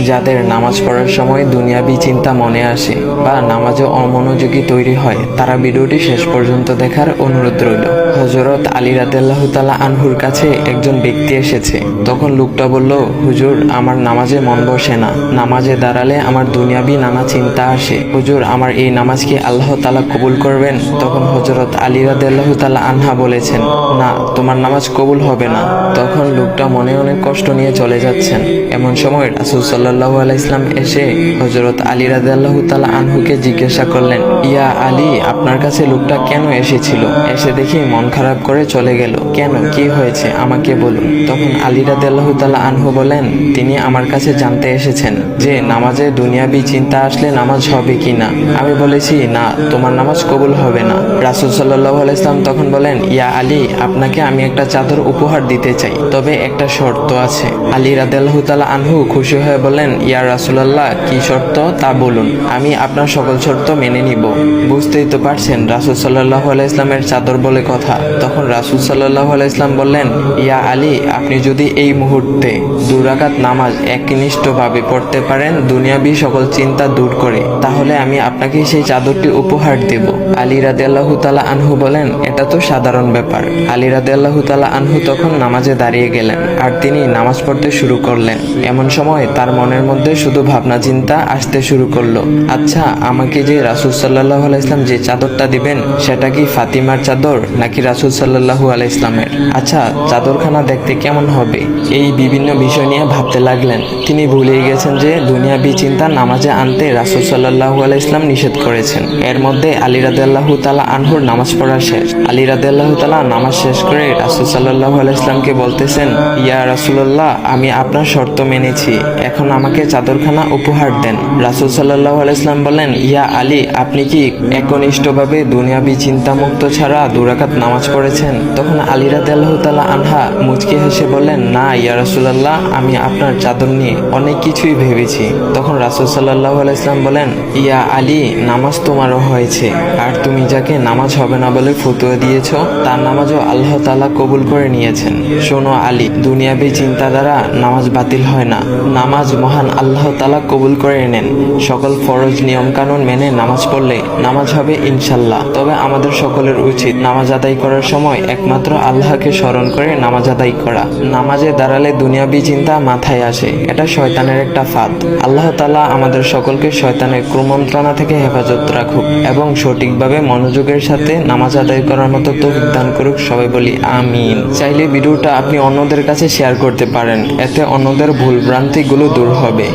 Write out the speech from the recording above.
যাদের নামাজ পড়ার সময় দুনিয়াবি চিন্তা মনে আসে বা নামাজে অমনোযোগী তৈরি হয়, তারা ভিডিওটি শেষ পর্যন্ত দেখার অনুরোধ রইল। হযরত আলী রাদিয়াল্লাহু তাআলা আনহুর কাছে একজন ব্যক্তি এসেছে। তখন লোকটা বলল, হুজুর, আমার নামাজে মন বসে না। নামাজে দাঁড়ালে আমার দুনিয়াবি নানা চিন্তা আসে। হুজুর, আমার এই নামাজ কি আল্লাহ তাআলা কবুল করবেন? তখন হযরত আলী রাদিয়াল্লাহু তাআলা আনহা বলেছেন, না, তোমার নামাজ কবুল হবে না। তখন লোকটা মনে অনেক কষ্ট নিয়ে চলে যাচ্ছেন। এমন সময় রাসূল সাল্লাল্লাহু আলাইহি ওয়াসাল্লাম এসে হযরত আলী রাদিয়াল্লাহু তাআলা আনহুকে জিজ্ঞাসা করলেন, ইয়া আলী, আপনার কাছে লোকটা কেন এসেছিল? এসে দেখি মন খারাপ করে চলে গেল। কেন, কি হয়েছে আমাকে বলুন। তখন আলী রাদিয়াল্লাহু তাআলা আনহু বলেন, তিনি আমার কাছে জানতে এসেছেন যে নামাজে দুনিয়াবি চিন্তা আসলে নামাজ হবে কিনা। আমি বলেছি, না, তোমার নামাজ কবুল হবে না। রাসূল সাল্লাল্লাহু আলাইহি ওয়াসাল্লাম তখন বলেন, ইয়া আলী, আপনাকে আমি একটা চাদর উপহার দিতে চাই, তবে একটা শর্ত আছে। আলী রাদিয়াল্লাহু তাআলা আনহু খুশি হয়ে বলেন, ইয়া রাসূলুল্লাহ, কি শর্ত তা বলুন, আমি আপনার সকল শর্ত মেনে নিব। বুঝতেই তো পারছেন রাসূল সাল্লাল্লাহু আলাইহি ওয়াসাল্লামের চাদর বলে কথা। তখন রাসূল সাল্লাল্লাহু আলাইহি ওয়াসাল্লাম বললেন, ইয়া আলী, আপনি যদি এই মুহূর্তে 2 রাকাত নামাজ একনিষ্ঠভাবে পড়তে পারেন দুনিয়াবি সকল চিন্তা দূর করে, তাহলে আমি আপনাকে সেই চাদরটি উপহার দেব। আলী রাদিয়াল্লাহু তাআলা আনহু বলেন, এটা তো সাধারণ ব্যাপার। আলী রাদিয়াল্লাহু তাআলা আনহু তখন নামাজে দাঁড়িয়ে গেলেন আর তিনি নামাজ পড়তে শুরু করলেন। এমন সময় তার মনের মধ্যে শুধু ভাবনা চিন্তা আসতে শুরু করলো, আচ্ছা, আমাকে যে রাসূল সাল্লাল্লাহু আলাইহি ওয়াসাল্লাম যে চাদরটা দিবেন, সেটা কি ফাতিমার চাদর নাকি রাসূল সাল্লাল্লাহু আলাইহি ওয়াসাল্লামের? আচ্ছা, চাদরখানা দেখতে কেমন হবে? এই বিভিন্ন বিষয় নিয়ে ভাবতে লাগলেন। তিনি ভুলেই গেছেন যে দুনিয়াবি চিন্তা নামাজে আনতে রাসূল সাল্লাল্লাহু আলাইহি ওয়াসাল্লাম নিষেধ করেছেন। এর মধ্যে আলী রাদিয়াল্লাহু তাআলা আনহুর নামাজ পড়া শেষ। আলী রাদিয়াল্লাহু তাআলা নামাজ শেষ করে রাসূল সাল্লাল্লাহু আলাইহি ওয়াসাল্লামকে বলতেছেন, ইয়া রাসূলুল্লাহ, আমি আপনার শর্ত মেনেছি, এখন আমাকে চাদরখানা উপহার দেন। রাসূল সাল্লাল্লাহু আলাইহি ওয়াসাল্লাম বলেন, ইয়া আলী, আপনি কি একনিষ্ঠভাবে দুনিয়াবি চিন্তামুক্ত ছাড়া 2 রাকাত নামাজ পড়েছেন? তখন আলী রাদিয়াল্লাহু তাআলা আনহা মুচকি হেসে বললেন, না ইয়া রাসূলুল্লাহ, আমি আপনার চাদর নিয়ে অনেক কিছুই ভেবেছি। তখন রাসূল সাল্লাল্লাহু আলাইহি ওয়াসাল্লাম বলেন, ইয়া আলী, নামাজ তোমারও হয়েছে, আর তুমি যাকে নামাজ হবে না বলে ফতোয়া দিয়েছো, তার নামাজও আল্লাহ তাআলা কবুল করে নিয়েছেন। শোনো আলী, দুনিয়াবি চিন্তা দ্বারা নামাজ বাতিল হয় না, নামাজ মহান আল্লাহ তাআলা কবুল করে নেন। সকল ফরজ নিয়ম কানুন মেনে নামাজ পড়লে নামাজ হবে ইনশাল্লাহ। তবে আমাদের সকলের উচিত নামাজ আদায় করার সময় একমাত্র আল্লাহকে স্মরণ করে নামাজ আদায় করা। নামাজে দাঁড়ালে দুনিয়াবি চিন্তা মাথায় আসে, এটা শয়তানের একটা ফাঁদ। আল্লাহ তাআলা আমাদের সকলকে শয়তানের কুমন্ত্রণা থেকে হেফাজত রাখুক এবং সঠিকভাবে মনোযোগের সাথে নামাজ আদায় করার মতো তৌফিক দান করুক। সবাই বলি আমিন। চাইলে ভিডিওটা আপনি অন্যদের কাছে শেয়ার করতে পারেন, এতে অন্যদের ভুল ভ্রান্তিগুলো দূর হবে।